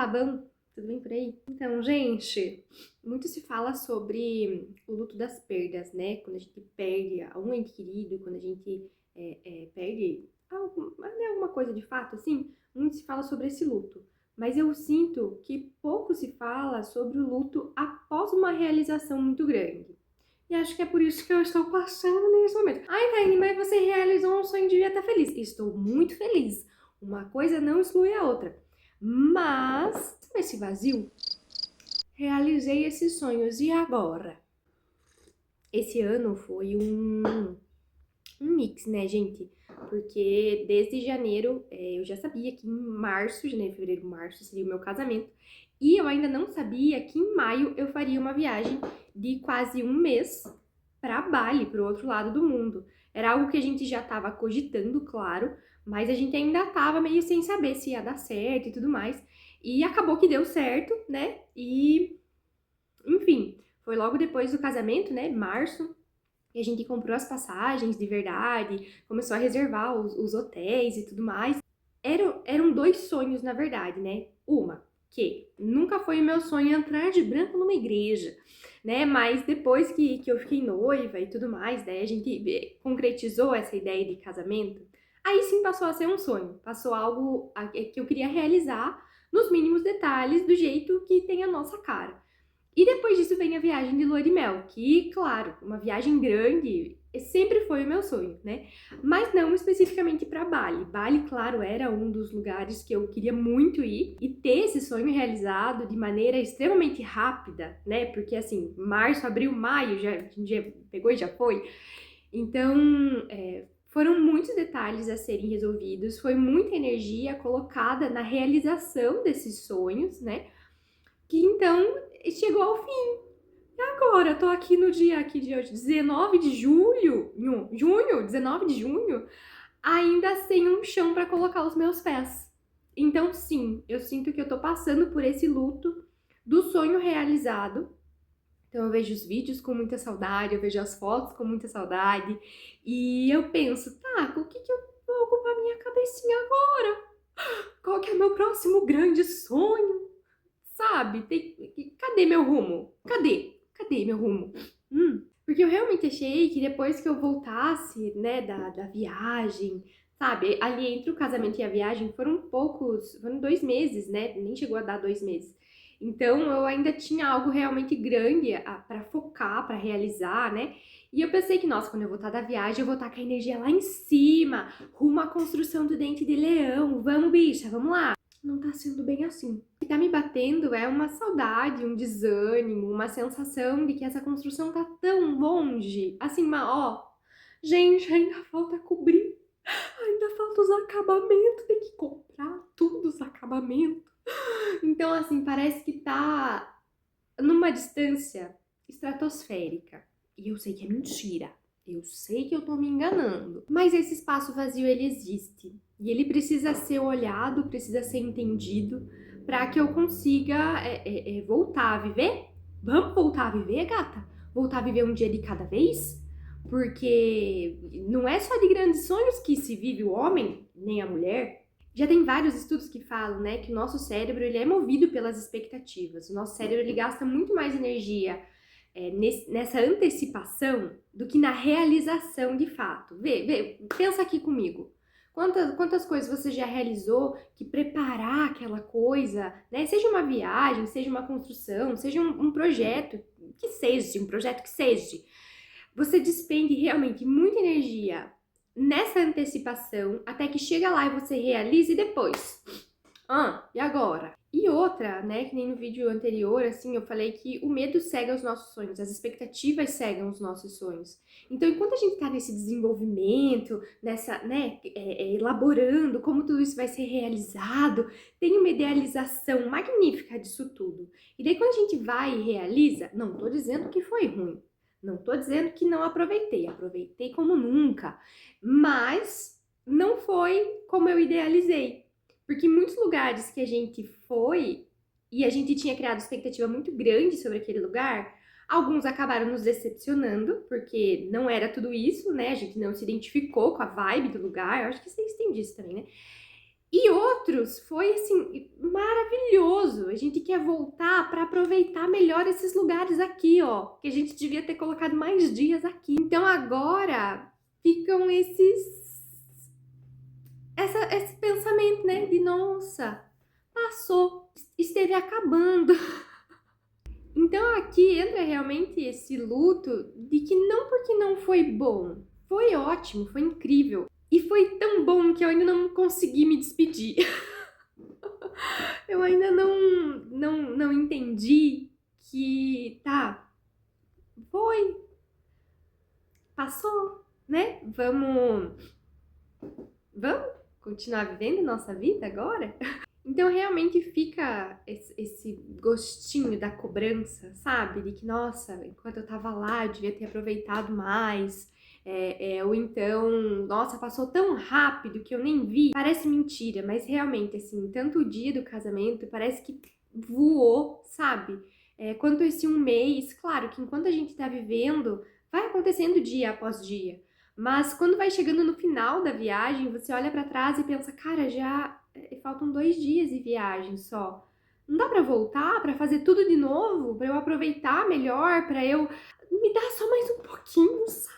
Olá, bom? Tudo bem por aí? Então, gente, muito se fala sobre o luto das perdas, né? Quando a gente perde um ente querido, quando a gente perde alguma coisa de fato, assim, muito se fala sobre esse luto. Mas eu sinto que pouco se fala sobre o luto após uma realização muito grande. E acho que é por isso que eu estou passando nesse momento. Ai, Taine, mas você realizou um sonho, devia estar feliz. Estou muito feliz. Uma coisa não exclui a outra. Mas, sabe esse vazio? Realizei esses sonhos e agora? Esse ano foi um mix, né, gente? Porque desde janeiro eu já sabia que em março, janeiro, fevereiro, março seria o meu casamento. E eu ainda não sabia que em maio eu faria uma viagem de quase um mês para Bali, para o outro lado do mundo. Era algo que a gente já estava cogitando, claro, mas a gente ainda estava meio sem saber se ia dar certo e tudo mais. E acabou que deu certo, né? E, enfim, foi logo depois do casamento, né? Março. E a gente comprou as passagens de verdade, começou a reservar os hotéis e tudo mais. Eram dois sonhos, na verdade, né? Uma, que nunca foi o meu sonho entrar de branco numa igreja, né? Mas depois que eu fiquei noiva e tudo mais, daí a gente concretizou essa ideia de casamento, aí sim passou a ser um sonho. Passou algo que eu queria realizar nos mínimos detalhes, do jeito que tem a nossa cara. E depois disso vem a viagem de lua de mel, que, claro, uma viagem grande sempre foi o meu sonho, né? Mas não especificamente para Bali. Bali, claro, era um dos lugares que eu queria muito ir e ter esse sonho realizado de maneira extremamente rápida, né? Porque assim, março, abril, maio, já, a gente já pegou e já foi. Então, foram muitos detalhes a serem resolvidos, foi muita energia colocada na realização desses sonhos, né? Que então chegou ao fim. E agora, eu tô aqui no dia aqui de hoje, 19 de julho, junho, 19 de junho, ainda sem um chão para colocar os meus pés. Então, sim, eu sinto que eu tô passando por esse luto do sonho realizado. Então, eu vejo os vídeos com muita saudade, eu vejo as fotos com muita saudade, e eu penso, tá, o que eu vou ocupar minha cabecinha agora? Qual que é meu próximo grande sonho? Sabe? Cadê meu rumo? Cadê meu rumo? Porque eu realmente achei que depois que eu voltasse, né, da viagem, sabe? Ali entre o casamento e a viagem foram 2 meses, né? Nem chegou a dar 2 meses. Então eu ainda tinha algo realmente grande para focar, para realizar, né? E eu pensei que, nossa, quando eu voltar da viagem, eu vou estar com a energia lá em cima, rumo à construção do dente de leão. Vamos, bicha, vamos lá. Não tá sendo bem assim. O que tá me batendo é uma saudade, um desânimo, uma sensação de que essa construção tá tão longe. Assim, ó, gente, ainda falta cobrir, ainda falta os acabamentos, tem que comprar tudo os acabamentos. Então, assim, parece que tá numa distância estratosférica. E eu sei que é mentira. Eu sei que eu tô me enganando. Mas esse espaço vazio, ele existe. E ele precisa ser olhado, precisa ser entendido para que eu consiga voltar a viver. Vamos voltar a viver, gata? Voltar a viver um dia de cada vez? Porque não é só de grandes sonhos que se vive o homem, nem a mulher. Já tem vários estudos que falam, né, que o nosso cérebro ele é movido pelas expectativas. O nosso cérebro ele gasta muito mais energia nessa antecipação do que na realização de fato. Pensa aqui comigo. Quantas coisas você já realizou que preparar aquela coisa, né? Seja uma viagem, seja uma construção, seja um projeto um projeto que seja. Você despende realmente muita energia nessa antecipação até que chega lá e você realiza e depois. E agora? E outra, né, que nem no vídeo anterior, assim, eu falei que o medo cega os nossos sonhos, as expectativas cegam os nossos sonhos. Então, enquanto a gente tá nesse desenvolvimento, nessa, né, elaborando como tudo isso vai ser realizado, tem uma idealização magnífica disso tudo. E daí, quando a gente vai e realiza, não tô dizendo que foi ruim, não tô dizendo que não aproveitei como nunca, mas não foi como eu idealizei. Porque em muitos lugares que a gente foi e a gente tinha criado expectativa muito grande sobre aquele lugar, alguns acabaram nos decepcionando, porque não era tudo isso, né? A gente não se identificou com a vibe do lugar. Eu acho que vocês têm disso também, né? E outros foi assim maravilhoso. A gente quer voltar para aproveitar melhor esses lugares aqui, ó, que a gente devia ter colocado mais dias aqui. Então agora ficam esse pensamento, né, de nossa, passou, esteve acabando. Então aqui entra realmente esse luto de que não porque não foi bom, foi ótimo, foi incrível. E foi tão bom que eu ainda não consegui me despedir. Eu ainda não entendi que, tá, foi, passou, né? Vamos continuar vivendo nossa vida agora? Então realmente fica esse gostinho da cobrança, sabe? De que, nossa, enquanto eu tava lá, eu devia ter aproveitado mais. Ou então, nossa, passou tão rápido que eu nem vi. Parece mentira, mas realmente, assim, tanto o dia do casamento parece que voou, sabe? Quanto esse um mês, claro que enquanto a gente tá vivendo, vai acontecendo dia após dia. Mas quando vai chegando no final da viagem, você olha pra trás e pensa, cara, já faltam 2 dias de viagem só. Não dá pra voltar, pra fazer tudo de novo, pra eu aproveitar melhor, pra eu me dar só mais um pouquinho, sabe?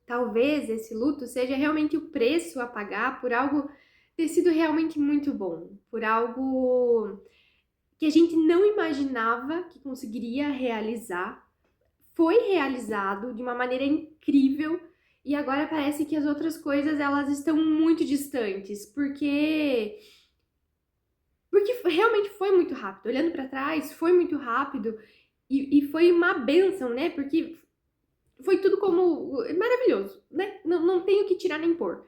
Talvez esse luto seja realmente o preço a pagar por algo ter sido realmente muito bom, por algo que a gente não imaginava que conseguiria realizar, foi realizado de uma maneira incrível e agora parece que as outras coisas elas estão muito distantes, porque realmente foi muito rápido. Olhando pra trás, foi muito rápido e foi uma bênção, né? Porque foi tudo como maravilhoso, né? Não tenho que tirar nem pôr.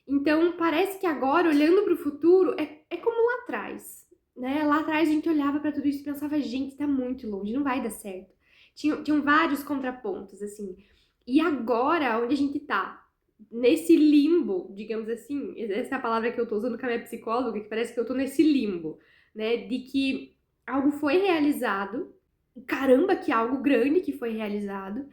Então parece que agora, olhando pro futuro, é como lá atrás, né? Lá atrás a gente olhava pra tudo isso e pensava, gente, tá muito longe, não vai dar certo. Tinham vários contrapontos, assim. E agora, onde a gente tá? Nesse limbo, digamos assim, essa é a palavra que eu tô usando com a minha psicóloga, que parece que eu tô nesse limbo, né? De que algo foi realizado, caramba, que algo grande que foi realizado,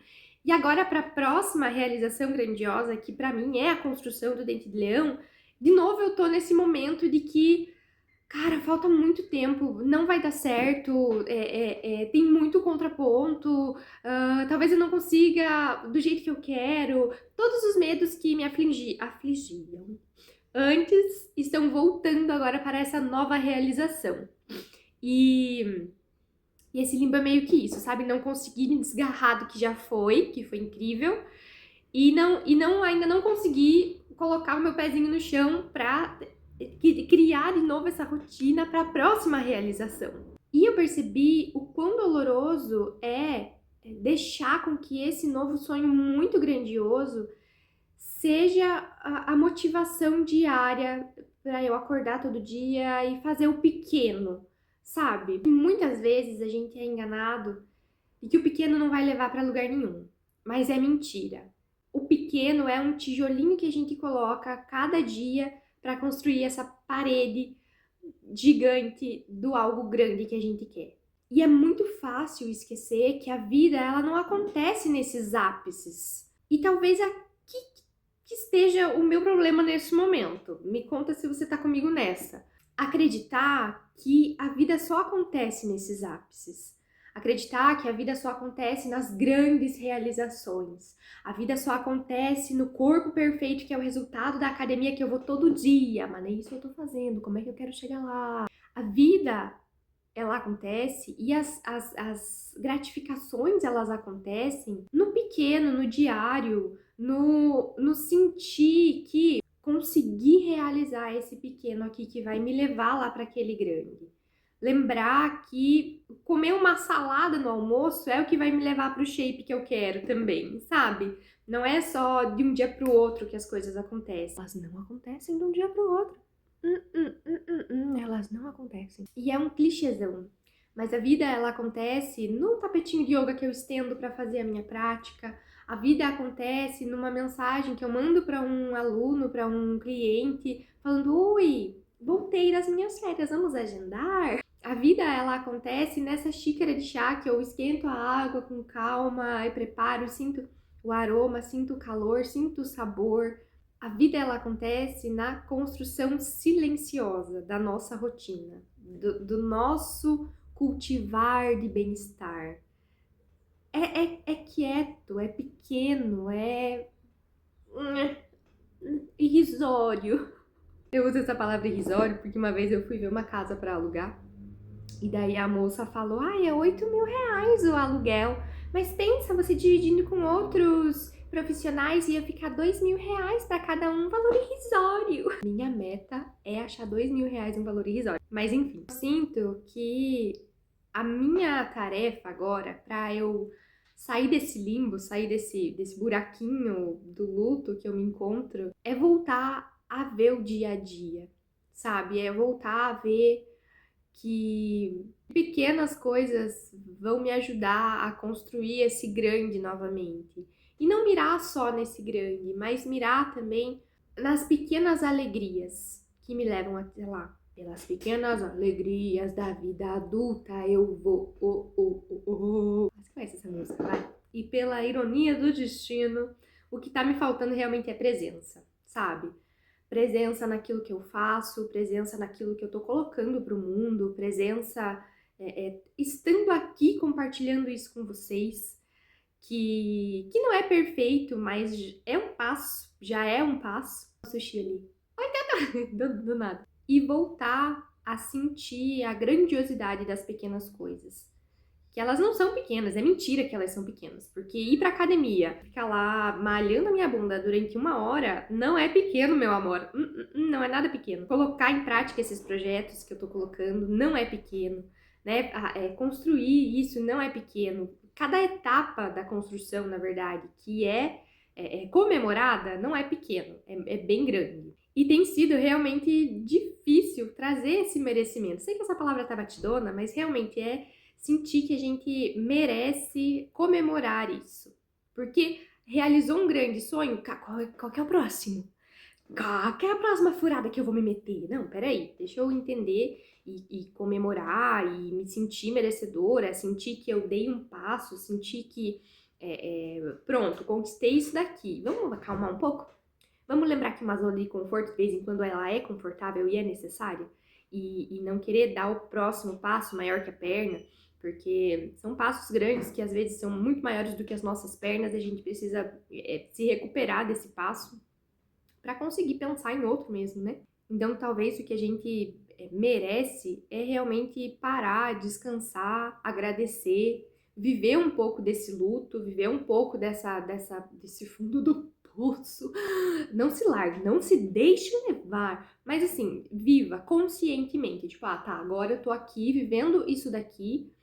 e agora para a próxima realização grandiosa, que para mim é a construção do Dente de Leão, de novo eu tô nesse momento de que, cara, falta muito tempo, não vai dar certo, tem muito contraponto, talvez eu não consiga do jeito que eu quero. Todos os medos que me afligiam antes estão voltando agora para essa nova realização. E esse limbo é meio que isso, sabe? Não conseguir me desgarrar do que foi incrível, ainda não consegui colocar o meu pezinho no chão pra criar de novo essa rotina para a próxima realização. E eu percebi o quão doloroso é deixar com que esse novo sonho muito grandioso seja a motivação diária para eu acordar todo dia e fazer o pequeno, sabe? E muitas vezes a gente é enganado de que o pequeno não vai levar para lugar nenhum, mas é mentira. O pequeno é um tijolinho que a gente coloca a cada dia para construir essa parede gigante do algo grande que a gente quer. E é muito fácil esquecer que a vida ela não acontece nesses ápices. E talvez aqui que esteja o meu problema nesse momento. Me conta se você tá comigo nessa. Acreditar que a vida só acontece nesses ápices. Acreditar que a vida só acontece nas grandes realizações. A vida só acontece no corpo perfeito, que é o resultado da academia que eu vou todo dia. Mas nem isso eu tô fazendo, como é que eu quero chegar lá? A vida, ela acontece e as gratificações, elas acontecem no pequeno, no diário, no sentir que consegui realizar esse pequeno aqui que vai me levar lá para aquele grande. Lembrar que comer uma salada no almoço é o que vai me levar para o shape que eu quero também, sabe? Não é só de um dia para o outro que as coisas acontecem. Elas não acontecem de um dia para o outro. Elas não acontecem. E é um clichêzão. Mas a vida, ela acontece no tapetinho de yoga que eu estendo para fazer a minha prática. A vida acontece numa mensagem que eu mando para um aluno, para um cliente, falando: oi, voltei das minhas férias, vamos agendar? A vida, ela acontece nessa xícara de chá que eu esquento a água com calma e preparo, sinto o aroma, sinto o calor, sinto o sabor. A vida, ela acontece na construção silenciosa da nossa rotina, do nosso cultivar de bem-estar. É quieto, é pequeno, irrisório. Eu uso essa palavra irrisório porque uma vez eu fui ver uma casa para alugar e daí a moça falou, é 8.000 reais o aluguel, mas pensa, você dividindo com outros profissionais ia ficar 2.000 reais para cada um, valor irrisório. Minha meta é achar 2.000 reais um valor irrisório. Mas enfim, eu sinto que a minha tarefa agora, para eu sair desse limbo, sair desse buraquinho do luto que eu me encontro, é voltar a ver o dia a dia, sabe? É voltar a ver que pequenas coisas vão me ajudar a construir esse grande novamente. E não mirar só nesse grande, mas mirar também nas pequenas alegrias que me levam até lá. Pelas pequenas alegrias da vida adulta eu vou. Você conhece essa música, vai? E pela ironia do destino, o que tá me faltando realmente é presença, sabe? Presença naquilo que eu faço, presença naquilo que eu tô colocando pro mundo, presença estando aqui compartilhando isso com vocês, que não é perfeito, mas é um passo, já é um passo. O sushi ali, do nada. E voltar a sentir a grandiosidade das pequenas coisas. Que elas não são pequenas, é mentira que elas são pequenas. Porque ir pra academia, ficar lá malhando a minha bunda durante 1 hora, não é pequeno, meu amor. Não é nada pequeno. Colocar em prática esses projetos que eu tô colocando não é pequeno, né? Construir isso não é pequeno. Cada etapa da construção, na verdade, que é comemorada, não é pequeno, é bem grande. E tem sido realmente difícil trazer esse merecimento. Sei que essa palavra tá batidona, mas realmente é sentir que a gente merece comemorar isso. Porque realizou um grande sonho, qual que é o próximo? Qual que é a próxima furada que eu vou me meter? Não, peraí, deixa eu entender e comemorar e me sentir merecedora, sentir que eu dei um passo, sentir que, pronto, conquistei isso daqui. Vamos acalmar um pouco? Vamos lembrar que uma zona de conforto, de vez em quando, ela é confortável e é necessária? E não querer dar o próximo passo maior que a perna, porque são passos grandes que às vezes são muito maiores do que as nossas pernas e a gente precisa se recuperar desse passo para conseguir pensar em outro mesmo, né? Então, talvez o que a gente merece é realmente parar, descansar, agradecer, viver um pouco desse luto, viver um pouco desse fundo do poço. Não se largue, não se deixe levar, mas assim, viva conscientemente. Tipo, tá, agora eu tô aqui vivendo isso daqui,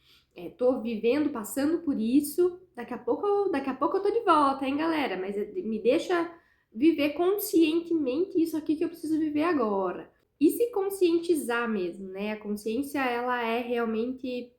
tô vivendo, passando por isso, daqui a pouco eu tô de volta, hein, galera? Mas me deixa viver conscientemente isso aqui que eu preciso viver agora. E se conscientizar mesmo, né? A consciência, ela é realmente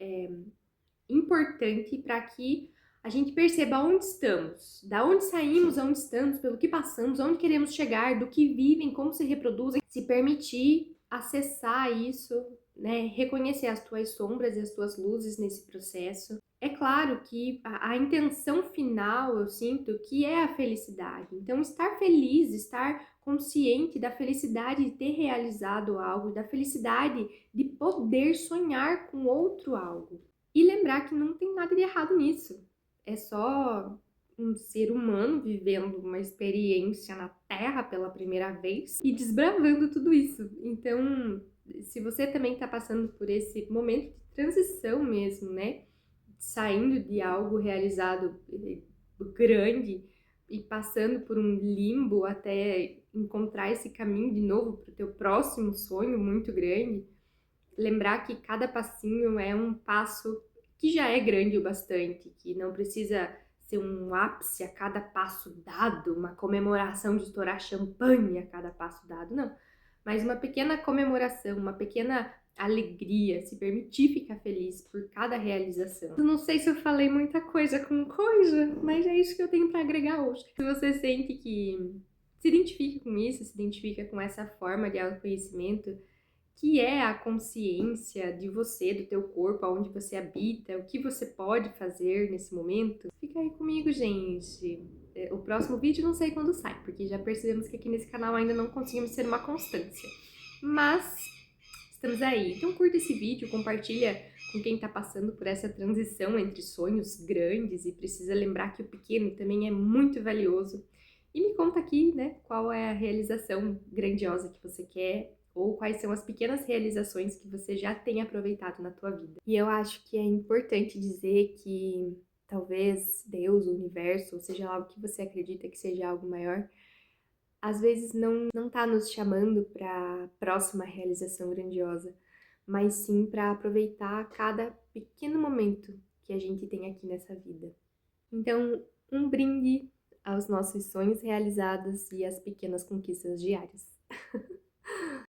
importante para que a gente perceba onde estamos, da onde saímos, aonde estamos, pelo que passamos, onde queremos chegar, do que vivem, como se reproduzem, se permitir acessar isso, né? Reconhecer as tuas sombras e as tuas luzes nesse processo. É claro que a intenção final, eu sinto, que é a felicidade. Então, estar feliz, estar consciente da felicidade de ter realizado algo, da felicidade de poder sonhar com outro algo. E lembrar que não tem nada de errado nisso. É só um ser humano vivendo uma experiência na Terra pela primeira vez e desbravando tudo isso. Então, se você também está passando por esse momento de transição mesmo, né? Saindo de algo realizado grande e passando por um limbo até encontrar esse caminho de novo para o teu próximo sonho muito grande, lembrar que cada passinho é um passo que já é grande o bastante, que não precisa ser um ápice a cada passo dado, uma comemoração de estourar champanhe a cada passo dado, não. Mas uma pequena comemoração, uma pequena alegria, se permitir ficar feliz por cada realização. Eu não sei se eu falei muita coisa com coisa, mas é isso que eu tenho para agregar hoje. Se você sente que se identifica com isso, se identifica com essa forma de autoconhecimento, que é a consciência de você, do teu corpo, aonde você habita, o que você pode fazer nesse momento, fica aí comigo, gente. O próximo vídeo não sei quando sai, porque já percebemos que aqui nesse canal ainda não conseguimos ser uma constância. Mas estamos aí. Então curta esse vídeo, compartilha com quem está passando por essa transição entre sonhos grandes e precisa lembrar que o pequeno também é muito valioso. E me conta aqui, né, qual é a realização grandiosa que você quer ou quais são as pequenas realizações que você já tem aproveitado na tua vida. E eu acho que é importante dizer que talvez Deus, o universo, ou seja lá o que você acredita que seja algo maior, às vezes não tá nos chamando para a próxima realização grandiosa, mas sim para aproveitar cada pequeno momento que a gente tem aqui nessa vida. Então, um brinde aos nossos sonhos realizados e às pequenas conquistas diárias.